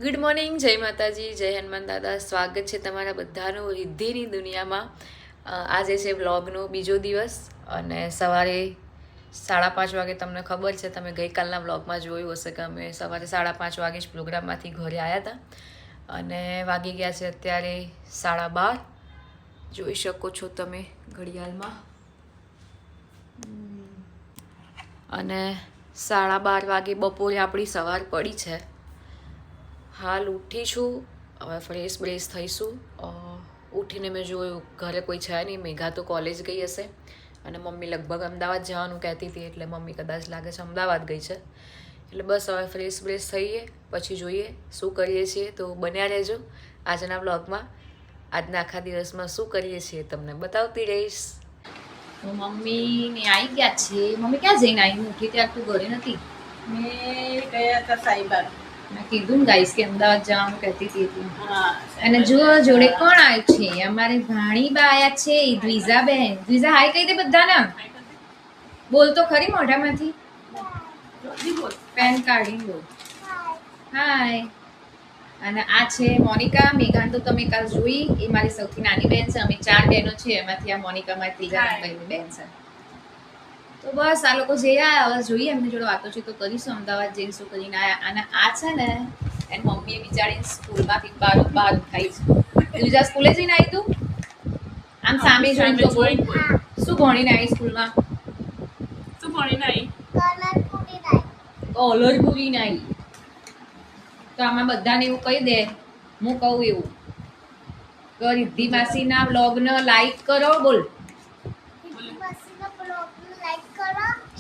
Good morning, જય માતાજી, જય હનુમાન દાદા. સ્વાગત છે તમારા બધાનું રિદ્ધિની દુનિયામાં. આજે છે વ્લોગનો બીજો દિવસ અને સવારે 5:30 વાગે તમને ખબર છે, તમે ગઈકાલના વ્લોગમાં જોયું હશે કે અમે સવારે 5:30 વાગે જ પ્રોગ્રામમાંથી ઘરે આવ્યા હતા અને વાગી ગયા છે અત્યારે 12:30. જોઈ શકો છો તમે ઘડિયાળમાં. અને 12:30 વાગે બપોરે આપણી સવાર પડી છે. હાલ ઉઠી છું, હવે ફ્રેશ બ્રેશ થઈશું. ઉઠીને મેં જોયું ઘરે કોઈ છે નહીં, મેઘા તો કોલેજ ગઈ હશે અને મમ્મી લગભગ અમદાવાદ જવાનું કહેતી હતી, એટલે મમ્મી કદાચ લાગે છે અમદાવાદ ગઈ છે. એટલે બસ હવે ફ્રેશ બ્રેશ થઈએ પછી જોઈએ શું કરીએ છીએ. તો બન્યા રહેજો આજના બ્લોગમાં. આજના આખા દિવસમાં શું કરીએ છીએ તમને બતાવતી રહીશ. તો મમ્મીને આવી ગયા છે. મમ્મી ક્યાં જઈને આવી? ઉઠી ત્યાં તું ઘરે નથી? મેં ગયા હતા સાઈબાગ. મેં કીધું ને ગાઈસ કે અમદાવાદ જવાનું કહેતી હતી. અને જો જોડે કોણ આવ્યું છે? અમારી ભાણીબા આયા છે, દ્વિઝા બેન. દ્વિઝા હાય કહી દે બધાને. બોલ તો ખરી મોઢામાંથી. પેન કાઢી બોલ હાય. અને આ છે મોનિકા. મેઘાન તો તમે કાલ જોઈ, એ મારી સૌથી નાની બેન છે. અમે 4 બહેનો છે, એમાંથી આ મોનિકા મારી ત્રીજા નંબરની બેન છે. તો બસ આ લોકો જે આવ્યા હવે જોઈએ એમની જોડે વાતો છે તો કરીશું. અમદાવાદ જઈને શું કરીને આવ્યા. અને આ છે ને એની મમ્મીએ બિચારી સ્કૂલમાંથી બહાર ઉઠાઈ છે. બીજા સ્કૂલે જઈને આવી તું? આમ સામે જોઈને તો બોલ. શું ભણીને આવી સ્કૂલમાં? શું ભણીને આવી? કલર પૂરી આવી. તો આમાં બધાને એવું કહી દે, હું કહું એવું કે રિદ્ધિ માસીના બ્લોગને લાઈક કરો. બોલ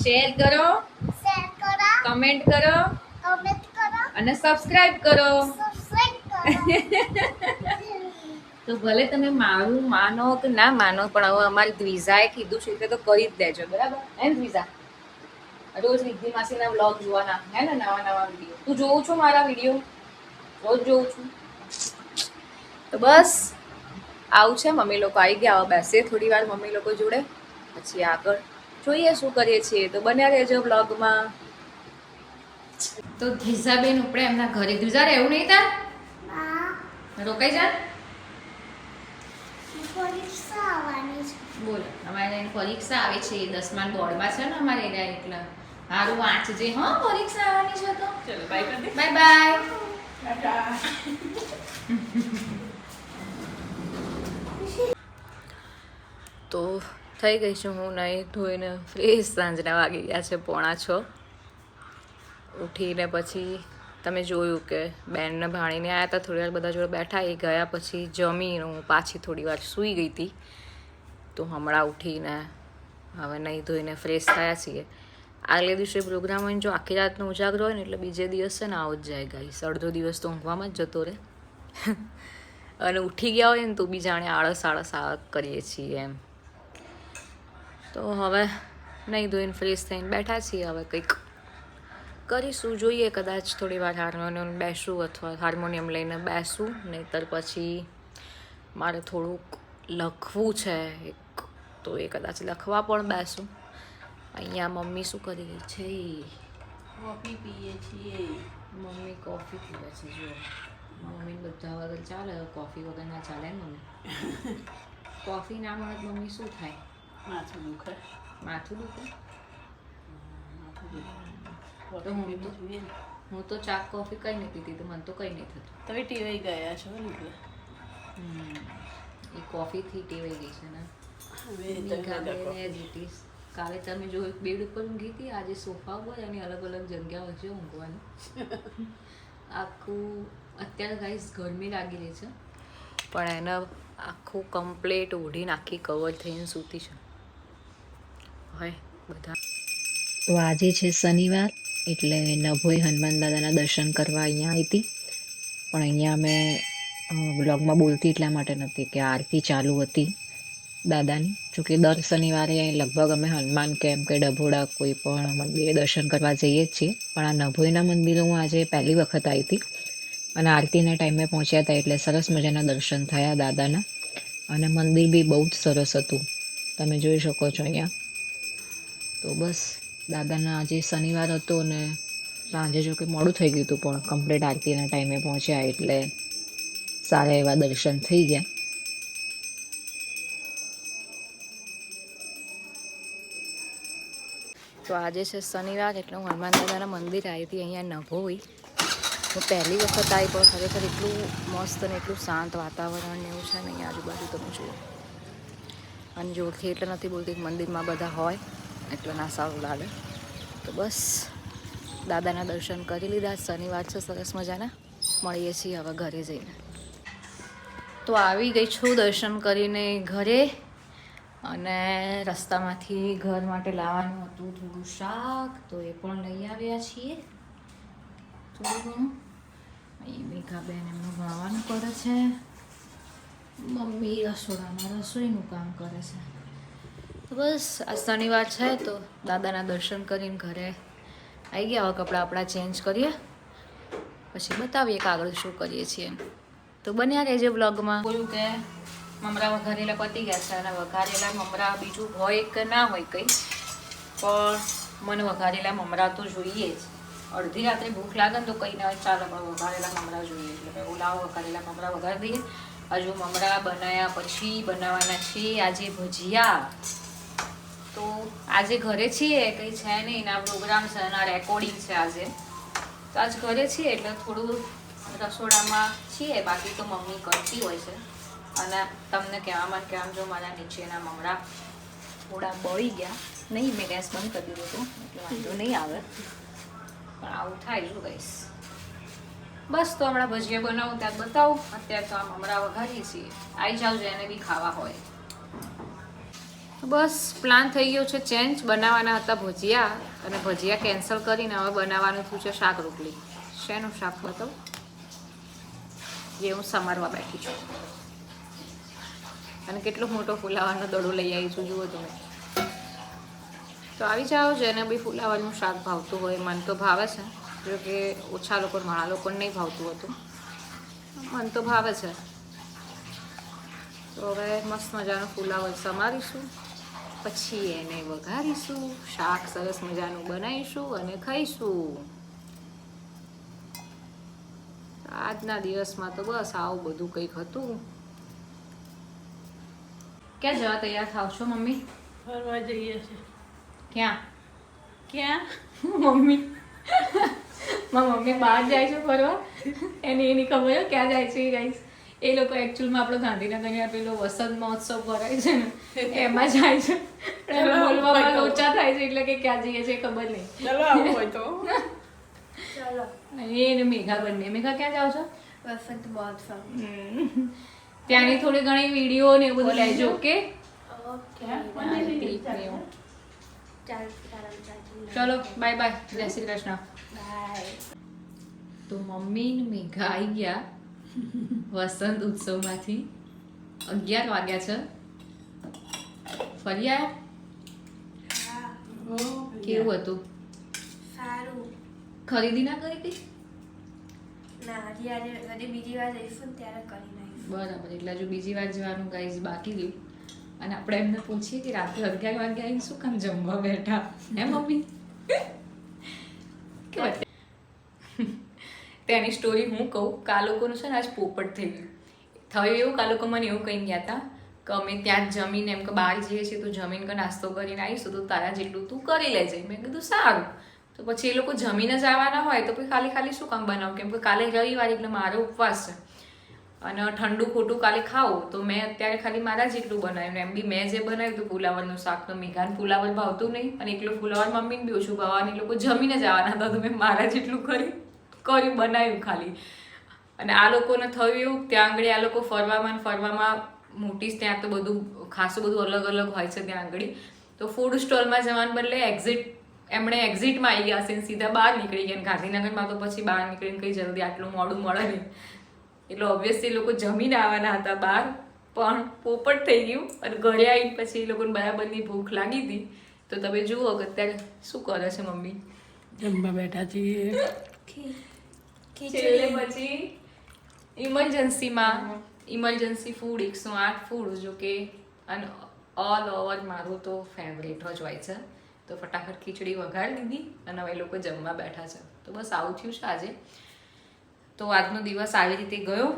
શેર કરો, કમેન્ટ કરો અને સબસ્ક્રાઇબ કરો. તો ભલે તમે મારું માનો કે ના માનો, પણ હવે અમારી દ્વિઝાએ કીધું છે એટલે તો કરી જ દેજો, બરાબર? હે ને દ્વિઝા? રોજ રિદ્ધિ માસીના વ્લોગ જોવાના, હે ને? નવા નવા વિડીયો તું જોઉં છું, મારા વિડીયો રોજ જોઉં છું. તો બસ આવું છે. મમ્મી લોકો આવી ગયા, હવે બેસીએ થોડી વાર મમ્મી લોકો જોડે, પછી આગળ જોઈએ શું કરીએ છીએ. તો બન્યા રહેજો બ્લોગમાં. તો ધ્વિઝાબેન ઉપડે એમના ઘરે. ધ્વિઝા રહેવું નહીં તાર? રોકાઈ જા. બોલો અમારે એની પરીક્ષા આવે છે, 10મા બોર્ડમાં છે ને અમારે એના, એટલે સારું વાંચજે હો, પરીક્ષા આવવાની છે તો. ચલો બાય કરી દે. Bye bye. ટાટા. તો થઈ ગઈ છું હું નહીં ધોઈને ફ્રેશ. સાંજના વાગી ગયા છે 5:45. ઉઠીને પછી તમે જોયું કે બેનને ભાણીને આવ્યા હતા, થોડી વાર બધા જોડે બેઠા. એ ગયા પછી જમીને હું પાછી થોડી વાર સૂઈ ગઈ હતી. તો હમણાં ઉઠીને હવે નહીં ધોઈને ફ્રેશ થયા છીએ. આગલે દિવસે પ્રોગ્રામ હોય ને જો આખી રાતનો ઉજાગરો હોય ને એટલે બીજે દિવસ છે ને આવો જ જાય ગાઈસ. અડધો દિવસ તો ઊંઘવામાં જ જતો રહે અને ઉઠી ગયા હોય ને તો બી જાણે આળસ કરીએ છીએ એમ. તો હવે નહીં ધોઈને ફ્રેશ થઈને બેઠા છીએ. હવે કંઈક કરીશું, જોઈએ. કદાચ થોડી વાર હાર્મોનિયમ બેસું અથવા હાર્મોનિયમ લઈને બેસું, નહીંતર પછી મારે થોડુંક લખવું છે એક, તો એ કદાચ લખવા પણ બેસું. અહીંયા મમ્મી શું કરી રહી છે? કોફી પીએ છીએ. મમ્મી કોફી પીવે છે. જો મમ્મી બધા વગર ચાલે, કોફી વગર ના ચાલે ને મમ્મી. કોફી ના મળે મમ્મી શું થાય? માથું દુખે. માથું દુખે? માથું દુખે. તો હું તો ચા કોફી કંઈ નહીં પીતી, તો મને તો કંઈ નહીં થતું. તમે ટીવાઈ ગયા છો ને એટલે. એ કોફીથી ટેવાઈ ગઈ છે ને. કાલે તમે જો બેડ ઉપર ઊંઘી હતી, આજે સોફા ઉપર, અને અલગ અલગ જગ્યાઓ છે ઊંઘવાની. આખું અત્યારે ગાઈસ ગરમી લાગી રહી છે, પણ એને આખું કમ્પ્લેટ ઓઢીને આખી કવર થઈને સૂતી છે. હોય બધા. તો આજે છે શનિવાર, એટલે નભોઈ હનુમાન દાદાના દર્શન કરવા અહીંયા આવી હતી. પણ અહીંયા મેં વ્લોગમાં બોલતી એટલા માટે નથી કે આરતી ચાલુ હતી દાદાની. જોકે દર શનિવારે લગભગ અમે હનુમાન કેમ કે ડભોડા કોઈ પણ મંદિરે દર્શન કરવા જઈએ જ છીએ. પણ આ નભોઈના મંદિરે હું આજે પહેલી વખત આવી હતી અને આરતીના ટાઈમે પહોંચ્યા હતા, એટલે સરસ મજાના દર્શન થયા દાદાના. અને મંદિર બી બહુ જ સરસ હતું, તમે જોઈ શકો છો અહીંયા. તો બસ દાદાના આજે શનિવાર હતો ને સાંજે જો કે મોડું થઈ ગયું હતું પણ કમ્પ્લીટ આરતીના ટાઈમે પહોંચ્યા એટલે સારા એવા દર્શન થઈ ગયા. તો આજે છે શનિવાર એટલે હું હનુમાન દાદાના મંદિર આવી હતી અહીંયા નભોઈ. હું પહેલી વખત આવી પણ ખરેખર એટલું મસ્ત અને એટલું શાંત વાતાવરણ ને એવું છે ને અહીંયા આજુબાજુ તમે જુઓ. અને જોરથી એટલે નથી બોલતી કે મંદિરમાં બધા હોય એટલે ના સારું લાગે. તો બસ દાદાના દર્શન કરી લીધા. શનિવાર છે સરસ મજાના. મળીએ છીએ હવે ઘરે જઈને. તો આવી ગઈ છું દર્શન કરીને ઘરે. અને રસ્તામાંથી ઘર માટે લાવવાનું હતું થોડું શાક તો એ પણ લઈ આવ્યા છીએ થોડું ઘણું. અહીં મેઘાબેન એમનું ભણવાનું કરે છે, મમ્મી રસોડામાં રસોઈનું કામ કરે છે. તો બસ આ શનિવાર છે તો દાદાના દર્શન કરીને ઘરે આવી ગયા. હવે કપડાં આપણા ચેન્જ કરીએ પછી બતાવીએ કે આગળ શું કરીએ છીએ. તો બન્યા રહેજો બ્લોગમાં. બોલું કે મમરા વઘારેલા પતી ગયા છે અને વઘારેલા મમરા બીજું હોય કે ના હોય કંઈ પણ મને વઘારેલા મમરા તો જોઈએ જ. અડધી રાત્રે ભૂખ લાગે ને તો કંઈ ના હોય ચાલો પણ વઘારેલા મમરા જોઈએ એટલે ઓલાવો વઘારેલા મમરા વઘારી દઈએ. હજુ મમરા બનાવ્યા પછી બનાવવાના છે આજે ભજીયા. તો આજે ઘરે છીએ કંઈ છે નહીં, એના પ્રોગ્રામ છે એના રેકોર્ડિંગ છે આજે. તો આજ ઘરે છીએ એટલે થોડું રસોડામાં છીએ, બાકી તો મમ્મી કરતી હોય છે. અને તમને કહેવામાં જો મારા નીચેના મમરા થોડા બળી ગયા નહીં, મેં ગેસ બંધ કરી દીધો હતો એટલે વાંધો નહીં આવે પણ આવું થાય શું કહીશ. બસ તો હમણાં ભજીયા બનાવું ત્યાં બતાવું. અત્યારે તો આ મમરા વઘારીએ છીએ. આવી જાવ જેને બી ખાવા હોય. બસ પ્લાન થઈ ગયો છે ચેન્જ. બનાવવાના હતા ભજીયા અને ભજીયા કેન્સલ કરીને હવે બનાવવાનું થયું છે શાક રોટલી. શેનું શાક બતાવું જે હું સમારવા બેઠી છું. અને કેટલો મોટો ફુલાવાનો દડો લઈ આવી છું જુઓ તમે. તો આવી જાઓ જેને બી ફુલાવાનું શાક ભાવતું હોય. મન તો ભાવે છે, જો કે ઓછા લોકો ઘણા લોકોને નહીં ભાવતું હતું. મન તો ભાવે છે. તો હવે મસ્ત મજાનું ફુલાવર સમારીશું પછી એને વઘારીશું, શાક સરસ મજાનું બનાવીશું અને ખાઈશું. આજના દિવસમાં તો બસ આવું બધું કંઈક હતું. ક્યાં જવા તૈયાર થાવ છો મમ્મી? ફરવા જઈએ છે. ક્યાં ક્યાં? મમ્મી મમ્મી બહાર જાય છે ફરવા. એની ખબર ક્યાં જાય છે ગાઈસ. એ લોકો એકચ્યુઅલમાં આપણો ગાંધીનગર પેલો વસંત મહોત્સવ ભરાય છે ને એમાં જાય છે. બોલવામાં લોચા થાય છે એટલે કે ક્યાં જઈએ છે ખબર નહીં. ચલો આવું હોય તો ચલો એને મેઘા બંને. મેઘા ક્યાં જાઓ છો? વસંત મહોત્સવ. ત્યાંની થોડી ઘણી વિડીયો ને એવું બધું લેજો કે. ઓકે ચલો બાય બાય, જય શ્રી કૃષ્ણ. બાય. તો મમ્મી ને મેઘા આવી ગયા વસંત ઉત્સવમાંથી. 11 વાગ્યા છે. ફરી આયા? કેવું હતું? સારું. ખરીદી ના કરી હતી? ના હજી આજે બીજી વાર જઈશું ને ત્યારે કરી નાખીશું. બરાબર. એટલે જો બીજી વાર જવાનું ગાઈઝ બાકી રહ્યું. અને આપણે એમને પૂછીએ કે રાત્રે 11 વાગે આવીને શું કામ જમવા બેઠા હે મમ્મી? તેની સ્ટોરી હું કહું કે આ લોકોનું છે ને આજ પોપટ થઈ ગયું. થયું એવું કે આ લોકો મને એવું કહી ગયા હતા કે અમે ત્યાં જ જમીને એમ કે બહાર જઈએ છીએ તો જમીન કે નાસ્તો કરીને આવીશું તો તારા જેટલું તું કરી લેજે. મેં કીધું સારું. તો પછી એ લોકો જમીને જ આવવાના હોય તો પછી ખાલી શું કામ બનાવું, કેમ કે કાલે રવિવાર એટલે મારો ઉપવાસ છે અને ઠંડુ ખોટું કાલે ખાવું તો મેં અત્યારે ખાલી મારા જેટલું બનાવ્યું. એમ બી મેં જે બનાવ્યું હતું ફુલાવરનું શાક તો મેઘાને ફુલાવર ભાવતું નહીં અને એકલું ફુલાવર મમ્મીને બી ઓછું ભાવવાનું. એ લોકો જમીને જ આવવાના હતા તો મેં મારા જેટલું કર્યું બનાવ્યું ખાલી. અને આ લોકોને થયું એવું ત્યાં આગળ આ લોકો ફરવામાં મોટી ત્યાં તો બધું ખાસું બધું અલગ અલગ હોય છે ત્યાં આગળ. તો ફૂડ સ્ટોલમાં જવાને બદલે એમણે એક્ઝિટમાં આવી ગયા છે સીધા બહાર નીકળી ગયા. ગાંધીનગરમાં તો પછી બહાર નીકળીને કંઈ જલ્દી આટલું મોડું મળે નહીં એટલે ઓબ્વિયસલી લોકો જમીને આવવાના હતા બહાર પણ પોપટ થઈ ગયું. અને ઘરે આવીને પછી એ લોકોને બરાબરની ભૂખ લાગી હતી. તો તમે જુઓ કે અત્યારે શું કરે છે મમ્મી. જમવા બેઠા છીએ. છેલ્લે પછી ઇમરજન્સી ફૂડ 108 ફૂડ જો કે અને ઓલ ઓવર મારું તો ફેવરેટ જ હોય છે. તો ફટાફટ ખીચડી વઘારી દીધી અને હવે એ લોકો જમવા બેઠા છે. તો બસ આવું થયું છે આજે. તો આજનો દિવસ આવી રીતે ગયો.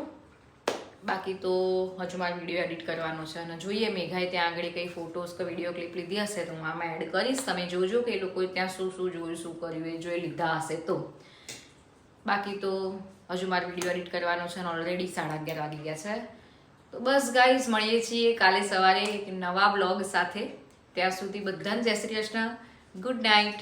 બાકી તો હજુ મારે વિડીયો એડિટ કરવાનો છે અને જોઈએ મેઘાએ ત્યાં આગળ કંઈ ફોટોસ કે વિડીયો ક્લિપ લીધી હશે તો હું આમાં એડ કરીશ. તમે જોજો કે એ લોકોએ ત્યાં શું શું જોયું, શું કર્યું, એ જોઈ લીધા હશે તો. બાકી તો હજુ મારે વિડીયો એડિટ કરવાનો છે અને ઓલરેડી 11:30 વાગી ગયા છે. તો બસ ગાઈઝ, મળીએ છીએ કાલે સવારે એક નવા બ્લોગ સાથે. ત્યાં સુધી બધાને જય શ્રી કૃષ્ણ. Good night.